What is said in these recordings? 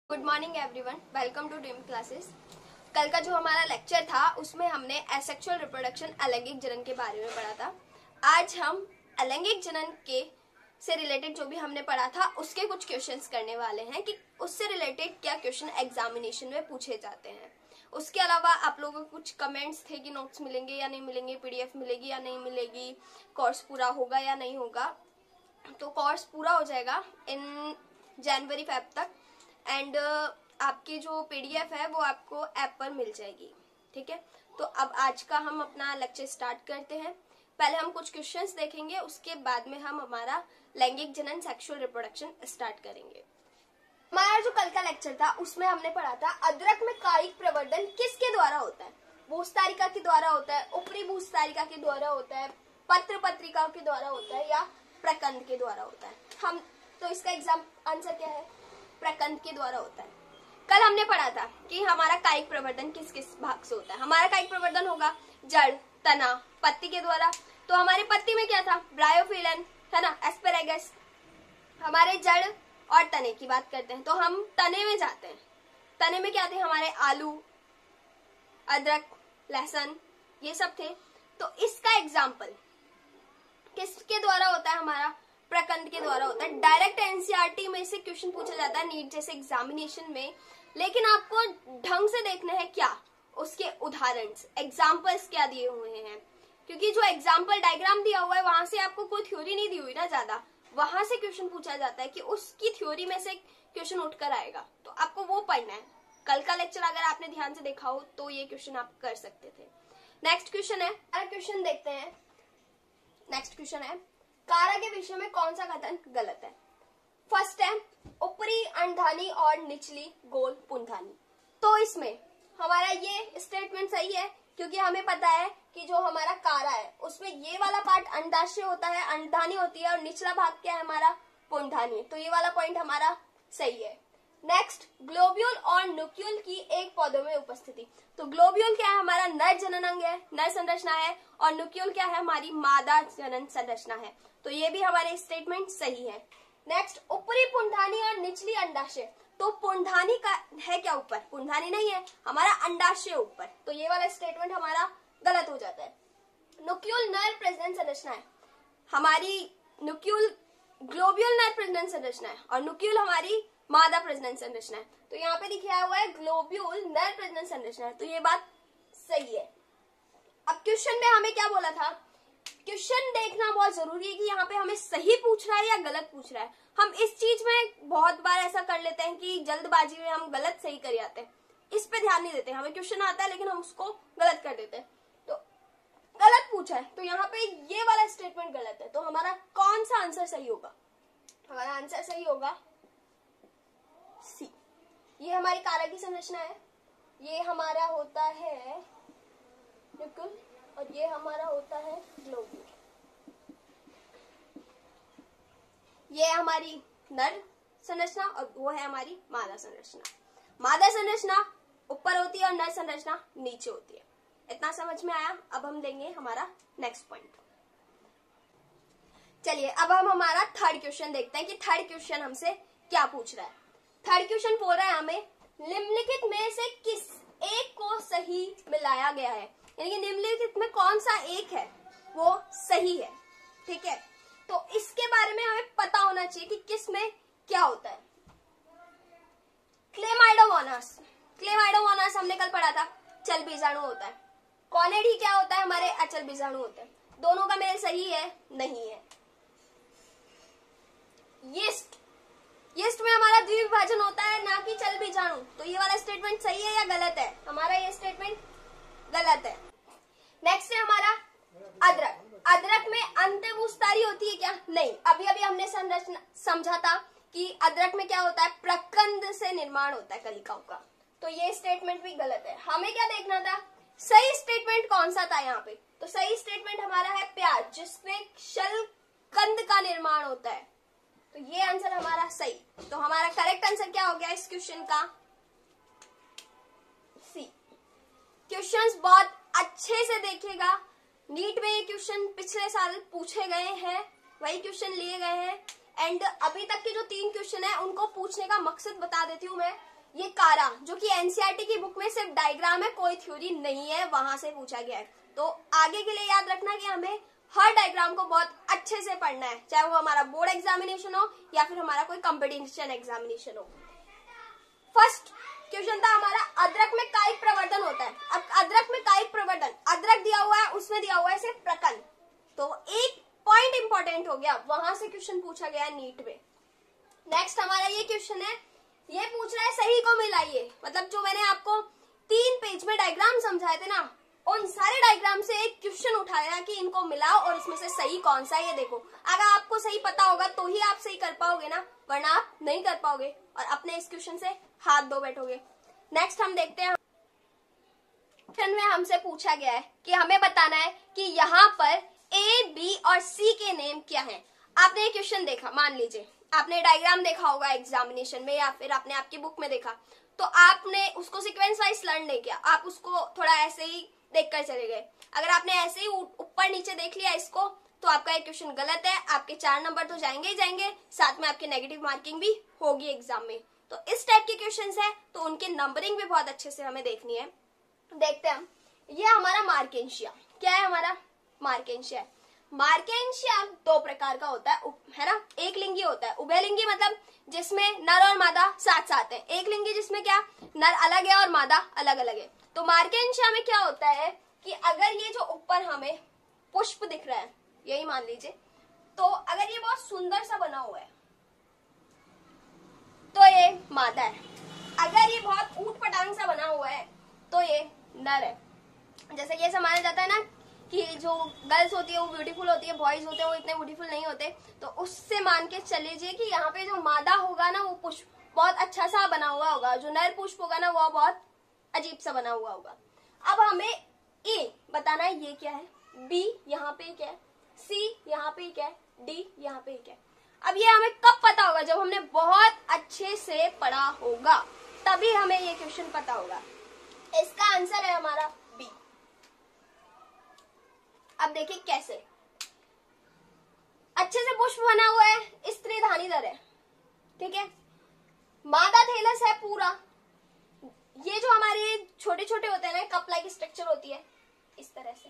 Good morning everyone, welcome to dream classes. कल का जो हमारा लेक्चर था उसमें हमने एसेक्सुअल रिप्रोडक्शन अलैंगिक जनन के बारे में पढ़ा था। आज हम अलैंगिक जनन के से रिलेटेड जो भी हमने पढ़ा था उसके कुछ क्वेश्चंस करने वाले हैं कि उससे रिलेटेड क्या क्वेश्चन एग्जामिनेशन में पूछे जाते हैं। उसके अलावा आप लोगों को कुछ कमेंट्स थे कि नोट्स मिलेंगे या नहीं मिलेंगे, पीडीएफ मिलेगी या नहीं मिलेगी, कोर्स पूरा होगा या नहीं होगा। तो कोर्स पूरा हो जाएगा इन जनवरी फेब तक एंड आपकी जो पीडीएफ है वो आपको ऐप पर मिल जाएगी। ठीक है, तो अब आज का हम अपना लेक्चर स्टार्ट करते हैं। पहले हम कुछ क्वेश्चंस देखेंगे, उसके बाद में हम हमारा लैंगिक जनन सेक्सुअल रिप्रोडक्शन स्टार्ट करेंगे। हमारा जो कल का लेक्चर था उसमें हमने पढ़ा था अदरक में कायिक प्रवर्धन किसके द्वारा होता है। भूस्तारिका के द्वारा होता है, ऊपरी भूस्तारिका के द्वारा होता है, पत्र पत्रिका के द्वारा होता है या प्रकंद के द्वारा होता है। हम तो इसका एग्जाम आंसर क्या है, प्रकंद के द्वारा होता है। कल हमने पढ़ा था कि हमारा कायिक प्रवर्धन किस किस भाग से होता है। हमारा कायिक प्रवर्धन होगा जड़, तना, पत्ती के द्वारा। तो हमारे पत्ती में क्या था, ब्रायोफिलन है ना, एस्पेरेगस। हमारे जड़ और तने की बात करते हैं तो हम तने में जाते हैं। तने में क्या थे, हमारे आलू, अदरक, लहसुन, ये सब थे। तो इसका एग्जाम्पल किसके द्वारा होता है, हमारा प्रकंद के द्वारा होता है। डायरेक्ट एनसीईआरटी में से क्वेश्चन पूछा जाता है नीट जैसे एग्जामिनेशन में, लेकिन आपको ढंग से देखना है क्या उसके उदाहरण, एग्जाम्पल्स क्या दिए हुए हैं। क्योंकि जो एग्जाम्पल डायग्राम दिया हुआ है वहां से आपको कोई थ्योरी नहीं दी हुई ना ज्यादा, वहां से क्वेश्चन पूछा जाता है कि उसकी थ्योरी में से क्वेश्चन उठकर आएगा, तो आपको वो पढ़ना है। कल का लेक्चर अगर आपने ध्यान से देखा हो तो ये क्वेश्चन आप कर सकते थे। नेक्स्ट क्वेश्चन है, क्वेश्चन देखते हैं। नेक्स्ट क्वेश्चन है, कारा के विषय में कौन सा कथन गलत है। फर्स्ट है ऊपरी अंडधानी और निचली गोल पुंधानी। तो इसमें हमारा ये स्टेटमेंट सही है क्योंकि हमें पता है कि जो हमारा कारा है उसमें ये वाला पार्ट अंडाशय होता है, अंडधानी होती है, और निचला भाग क्या है हमारा, पुंधानी। तो ये वाला पॉइंट हमारा सही है। नेक्स्ट, ग्लोब्यूल और न्यूक्लियल की एक पौधे में उपस्थिति। तो ग्लोब्यूल क्या है, हमारा नर जनन अंग है, नर संरचना है, और न्यूक्लियल क्या है, हमारी मादा जनन संरचना है। तो ये भी हमारे स्टेटमेंट सही है। नेक्स्ट, ऊपरी पुंधानी और निचली अंडाशय। तो पुंधानी का है क्या ऊपर, पुंधानी नहीं है, हमारा अंडाशय ऊपर। तो ये वाला स्टेटमेंट हमारा गलत हो जाता है। न्यूक्लियल नर प्रजनन संरचना है, हमारी न्यूक्लियल ग्लोब्यूल नर प्रजनन संरचना है और न्यूक्लियल हमारी मादा प्रजनन संरचना है। तो यहाँ पे दिखाया हुआ है ग्लोब्यूल नर प्रजनन संरचना है, तो ये बात सही है। अब क्वेश्चन में हमें क्या बोला था, क्वेश्चन देखना बहुत जरूरी है कि यहाँ पे हमें सही पूछ रहा है या गलत पूछ रहा है। हम इस चीज में बहुत बार ऐसा कर लेते हैं कि जल्दबाजी में हम गलत सही कर जाते हैं, इस पे ध्यान नहीं देते। हमें क्वेश्चन आता है लेकिन हम उसको गलत कर देते हैं, तो गलत पूछा है तो यहाँ पे ये वाला स्टेटमेंट गलत है। तो हमारा कौन सा आंसर सही होगा, हमारा आंसर सही होगा सी। ये हमारी कारा की संरचना है, ये हमारा होता है न्यूक्लियल और ये हमारा होता है ग्लोब्यूल। ये हमारी नर संरचना और वो है हमारी मादा संरचना। मादा संरचना ऊपर होती है और नर संरचना नीचे होती है। इतना समझ में आया। अब हम देंगे हमारा नेक्स्ट पॉइंट। चलिए अब हम हमारा थर्ड क्वेश्चन देखते हैं कि थर्ड क्वेश्चन हमसे क्या पूछ रहा है। थर्ड क्वेश्चन बोल रहा है हमें निम्नलिखित में से किस एक को सही मिलाया गया है, यानी कि निम्नलिखित में कौन सा एक है वो सही है। ठीक है, तो इसके बारे में हमें पता होना चाहिए कि किस में क्या होता है। क्लेमाइडोमोनास, क्लेमाइडोमोनास हमने कल पढ़ा था, चल बीजाणु होता है। कॉनेडी क्या होता है, हमारे अचल बीजाणु होते हैं। दोनों का मेल सही है, नहीं है। यीस्ट, यीस्ट में हमारा द्विविभाजन होता है ना कि चल बीजाणु। तो ये वाला स्टेटमेंट सही है या गलत है, हमारा ये स्टेटमेंट गलत है। नेक्स्ट है हमारा अदरक। अदरक में अंतःभूस्तारी होती है क्या, नहीं। अभी अभी हमने संरचना समझा था कि अदरक में क्या होता है, प्रकंद से निर्माण होता है कलिकाओं का। तो ये स्टेटमेंट भी गलत है। हमें क्या देखना था, सही स्टेटमेंट कौन सा था यहाँ पे। तो सही स्टेटमेंट हमारा है प्याज, जिसमें शलकंद का निर्माण होता है। तो ये आंसर हमारा सही। तो हमारा करेक्ट आंसर क्या हो गया इस क्वेश्चन का, सी। क्वेश्चंस बहुत अच्छे से देखिएगा। नीट में ये क्वेश्चन पिछले साल पूछे गए हैं, वही क्वेश्चन लिए गए हैं। एंड अभी तक के जो 3 क्वेश्चन है उनको पूछने का मकसद बता देती हूँ मैं ये कारा जो कि एनसीईआरटी की बुक में सिर्फ डायग्राम है, कोई थ्योरी नहीं है, वहां से पूछा गया है। तो आगे के लिए याद रखना कि हमें हर डायग्राम को बहुत अच्छे से पढ़ना है, चाहे वो हमारा बोर्ड एग्जामिनेशन हो या फिर हमारा कोई कंपटीशन एग्जामिनेशन हो। फर्स्ट क्वेश्चन था हमारा, अदरक में कायिक प्रवर्धन होता है। अब अदरक में कायिक प्रवर्धन, अदरक दिया हुआ है, उसमें दिया हुआ है सिर्फ प्रकन, तो एक पॉइंट इंपॉर्टेंट हो गया, वहां से क्वेश्चन पूछा गया नीट में। नेक्स्ट हमारा ये क्वेश्चन है, ये पूछ रहा है सही को मिलाइए। मतलब जो मैंने आपको 3 पेज में डायग्राम समझाए थे ना, उन सारे डायग्राम से एक क्वेश्चन उठाया कि इनको मिलाओ और इसमें से सही कौन सा है ये देखो। अगर आपको सही पता होगा तो ही आप सही कर पाओगे ना, वरना आप नहीं कर पाओगे और अपने इस क्वेश्चन से हाथ धो बैठोगे। नेक्स्ट हम देखते हैं, क्वेश्चन में हमसे पूछा गया है कि हमें बताना है कि यहाँ पर ए, बी और सी के नेम क्या हैं। आपने ये क्वेश्चन देखा, मान लीजिए आपने डायग्राम देखा होगा एग्जामिनेशन में या फिर आपने आपकी बुक में देखा, तो आपने उसको सीक्वेंस वाइज लर्न नहीं किया, आप उसको थोड़ा ऐसे ही देख कर चले गए। अगर आपने ऐसे ही ऊपर नीचे देख लिया इसको, तो आपका ये क्वेश्चन गलत है, आपके 4 नंबर तो जाएंगे ही जाएंगे, साथ में आपकी नेगेटिव मार्किंग भी होगी एग्जाम में। तो इस टाइप के क्वेश्चंस है, तो उनकी नंबरिंग भी बहुत अच्छे से हमें देखनी है। देखते हैं हम, ये हमारा मार्केंशिया, क्या है हमारा मार्केंशिया। मार्केंशिया 2 प्रकार का होता है ना, एक लिंगी होता है, उभयलिंगी मतलब जिसमें नर और मादा साथ साथ है, एक लिंगी जिसमें क्या नर अलग है और मादा अलग अलग है। तो मार्केंशिया में क्या होता है कि अगर ये जो ऊपर हमें पुष्प दिख रहा है, यही मान लीजिए, तो अगर ये बहुत सुंदर सा बना हुआ है तो ये मादा है, अगर ये बहुत ऊट पटांग सा बना हुआ है तो ये नर है। जैसे ये समझा जाता है ना कि जो गर्ल्स होती है वो ब्यूटीफुल होती है, बॉयज होते हैं वो इतने ब्यूटीफुल नहीं होते, तो उससे मान के चल लीजिए कि यहाँ पे जो मादा होगा ना वो पुष्प बहुत अच्छा सा बना हुआ होगा, जो नर पुष्प होगा ना वो बहुत अजीब सा बना हुआ होगा। अब हमें ए बताना है ये क्या है, बी यहाँ पे क्या है, सी यहाँ पे क्या है, डी यहाँ पे क्या है। अब ये हमें कब पता होगा, जब हमने बहुत अच्छे से पढ़ा होगा, तभी हमें ये क्वेश्चन पता होगा। इसका आंसर है हमारा बी। अब देखिए कैसे, अच्छे से पुष्प बना हुआ है, स्त्री धानीधर है, ठीक है, मादा थैलस है पूरा, ये जो हमारे छोटे छोटे होते हैं ना कप लाइक स्ट्रक्चर होती है इस तरह से,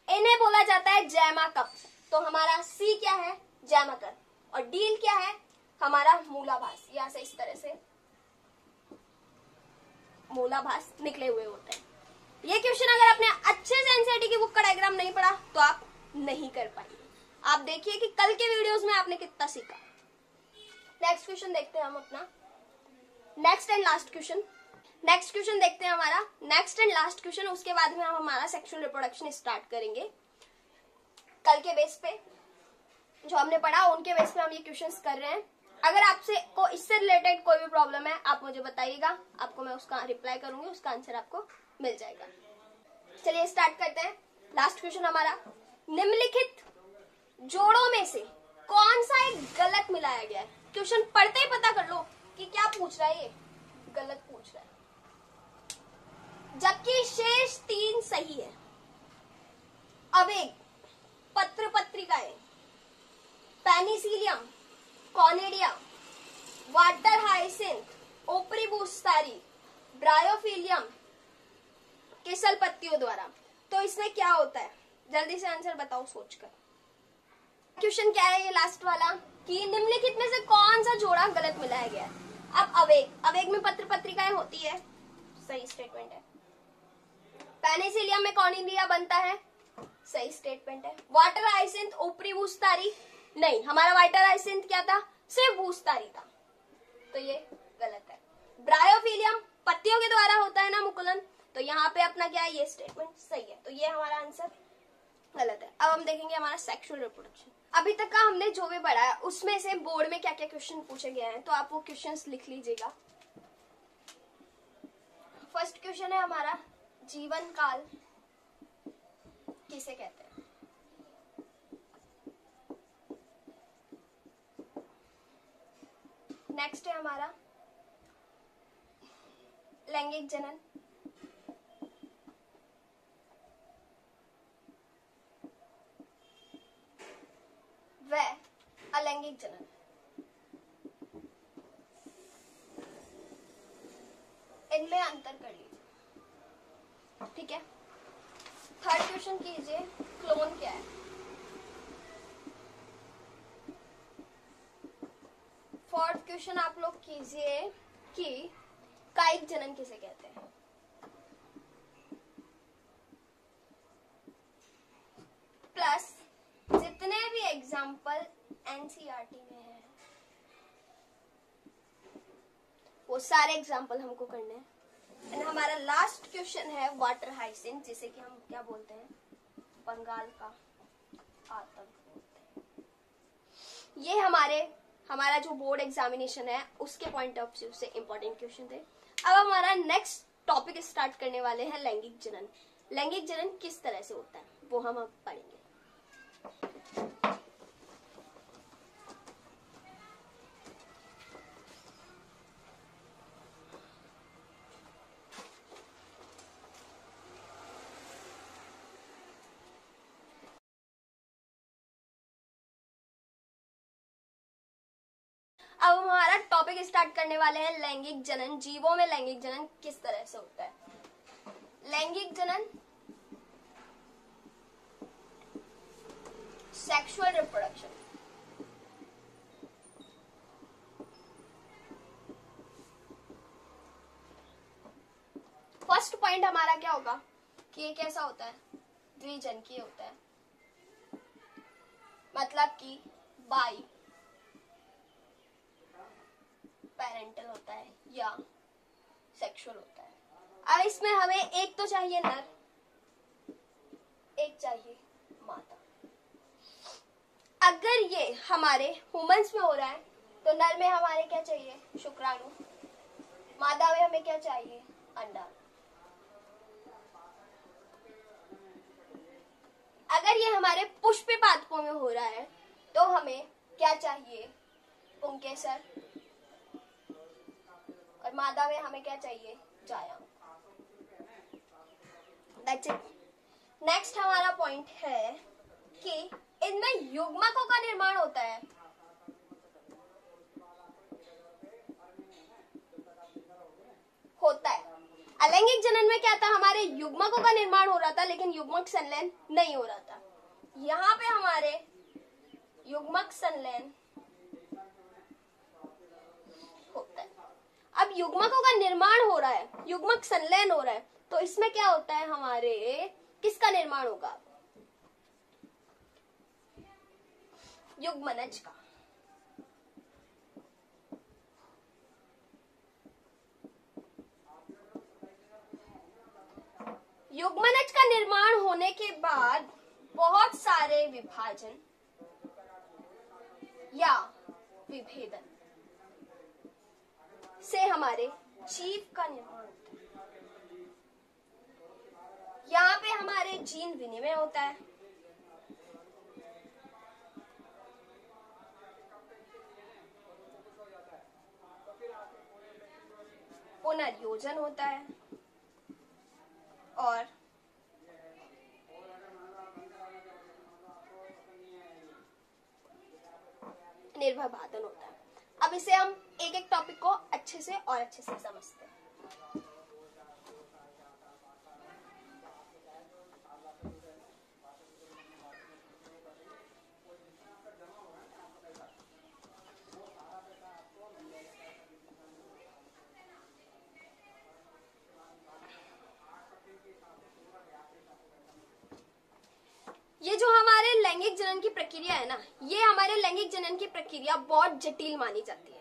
इन्हें बोला जाता है जैमा कप। तो हमारा सी क्या है, जैमकर, और डील क्या है हमारा मूलाभास, यहां से इस तरह से मूलाभास निकले हुए होते हैं। ये क्वेश्चन अगर आपने अच्छे से एनसीईआरटी की बुक का डायग्राम नहीं पढ़ा तो आप नहीं कर पाएंगे। आप देखिए कि कल के वीडियोस में आपने कितना सीखा। नेक्स्ट क्वेश्चन देखते हैं हम अपना, next and last question. Next question देखते हैं हमारा नेक्स्ट एंड लास्ट क्वेश्चन, उसके बाद में हम हमारा सेक्सुअल रिप्रोडक्शन स्टार्ट करेंगे। कल के बेस पे जो हमने पढ़ा उनके बेस पे हम ये क्वेश्चंस कर रहे हैं। अगर आपसे को इससे रिलेटेड कोई भी प्रॉब्लम है आप मुझे बताइएगा, आपको मैं उसका रिप्लाई करूंगी, उसका आंसर आपको मिल जाएगा। चलिए स्टार्ट करते हैं। लास्ट क्वेश्चन हमारा, निम्नलिखित जोड़ों में से कौन सा एक गलत मिलाया गया है। क्वेश्चन पढ़ते ही पता कर लो कि क्या पूछ रहा है, ये गलत पूछ रहा है, जबकि शेष 3 सही है। अवेग, पत्र पत्रिकाएं, पेनिसिलियम, कॉनेडिया, वाटर हाइसिंथ, ओपरीबूस्तारी, ब्रायोफिलियम, केसल पत्तियों द्वारा। तो इसमें क्या होता है, जल्दी से आंसर बताओ सोचकर। क्वेश्चन क्या है ये लास्ट वाला, कि निम्नलिखित में से कौन सा जोड़ा गलत मिलाया गया है। अब अवेग, अवेग में पत्र पत्रिकाएं होती है, सही स्टेटमेंट है। पेनिसिलियम में कॉनिडिया बनता है, सही स्टेटमेंट है। वाटर हाइसिंथ, ऊपरी बूस्तारी, नहीं, हमारा वाटर हाइसिंथ क्या था, सिर्फ बूस्तारी था, तो ये गलत है। ब्रायोफिलियम पत्तियों के द्वारा होता है ना मुकुलन, तो यहाँ पे अपना क्या है, ये स्टेटमेंट सही है, तो ये हमारा आंसर गलत है। अब हम देखेंगे हमारा सेक्सुअल रिप्रोडक्शन। अभी तक का हमने जो भी पढ़ा है उसमें से बोर्ड में क्या क्या क्वेश्चन पूछे गए हैं, तो आप वो क्वेश्चंस लिख लीजिएगा। फर्स्ट क्वेश्चन है हमारा, जीवन काल किसे कहते हैं। नेक्स्ट है हमारा लैंगिक जनन। व अलैंगिक जनन। अंतर कर लीजिए। ठीक है, थर्ड क्वेश्चन कीजिए, क्लोन क्या है। फोर्थ क्वेश्चन आप लोग कीजिए कि कायिक जनन किसे कहते हैं। प्लस जितने भी एग्जाम्पल एनसीईआरटी में है वो सारे एग्जाम्पल हमको करने हैं। एंड हमारा लास्ट क्वेश्चन है वाटर हाइसिंथ, जिसे कि हम क्या बोलते हैं, बंगाल का आतंक बोलते हैं। ये हमारा जो बोर्ड एग्जामिनेशन है उसके पॉइंट ऑफ व्यू से इंपॉर्टेंट क्वेश्चन थे। अब हमारा नेक्स्ट टॉपिक स्टार्ट करने वाले हैं लैंगिक जनन। लैंगिक जनन किस तरह से होता है वो हम अब पढ़ेंगे। अब हमारा टॉपिक स्टार्ट करने वाले हैं लैंगिक जनन। जीवों में लैंगिक जनन किस तरह से होता है। लैंगिक जनन सेक्सुअल रिप्रोडक्शन। फर्स्ट पॉइंट हमारा क्या होगा कि ये कैसा होता है, द्विजनकीय होता है, मतलब कि बाई पेरेंटल होता है या सेक्सुअल होता है। अब इसमें हमें एक तो चाहिए नर, एक चाहिए मादा। अगर ये हमारे ह्यूमंस में हो रहा है तो नर में हमारे क्या चाहिए, शुक्राणु, मादा में हमें क्या चाहिए, अंडा। अगर ये हमारे पुष्पीय पादपों में हो रहा है तो हमें क्या चाहिए, पुंकेसर, और मादा में हमें क्या चाहिए, जाया। That's it. नेक्स्ट हमारा पॉइंट है कि इनमें युग्मकों का निर्माण होता है। अलैंगिक जनन में क्या था, हमारे युग्मकों का निर्माण हो रहा था लेकिन युग्मक संलयन नहीं हो रहा था। यहाँ पे हमारे युग्मक संलयन होता है। अब युग्मकों का निर्माण हो रहा है, युग्मक संलयन हो रहा है, तो इसमें क्या होता है, हमारे किसका निर्माण होगा, युग्मनज का। युग्मनज का निर्माण होने के बाद बहुत सारे विभाजन या विभेदन से हमारे जीव का निर्माण होता है। यहाँ पे हमारे जीन विनिमय होता है, पुनर्योजन होता है और निर्भरबाधन होता है। अब इसे हम एक एक टॉपिक को अच्छे से समझते हैं। ये जो हमारे लैंगिक जनन की प्रक्रिया है ना, ये हमारे लैंगिक जनन की प्रक्रिया बहुत जटिल मानी जाती है।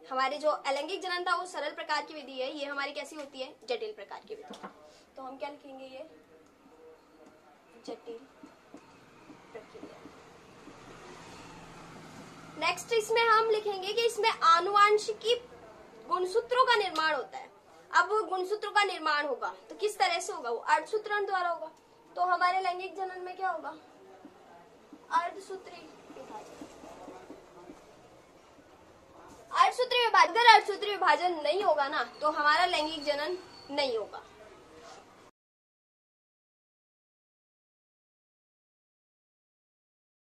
हमारे जो अलैंगिक जनन था वो सरल प्रकार की विधि है, ये हमारी कैसी होती है, जटिल प्रकार की विधि। तो हम क्या लिखेंगे, ये जटिल प्रक्रिया। नेक्स्ट इसमें हम लिखेंगे कि इसमें आनुवांशिकी गुणसूत्रों का निर्माण होता है। अब वो गुणसूत्रों का निर्माण होगा तो किस तरह से होगा, वो अर्धसूत्रण द्वारा होगा। तो हमारे लैंगिक जनन में क्या होगा, अर्धसूत्री विभाजन। अर्धसूत्री विभाजन, अगर अर्धसूत्री विभाजन नहीं होगा ना तो हमारा लैंगिक जनन नहीं होगा।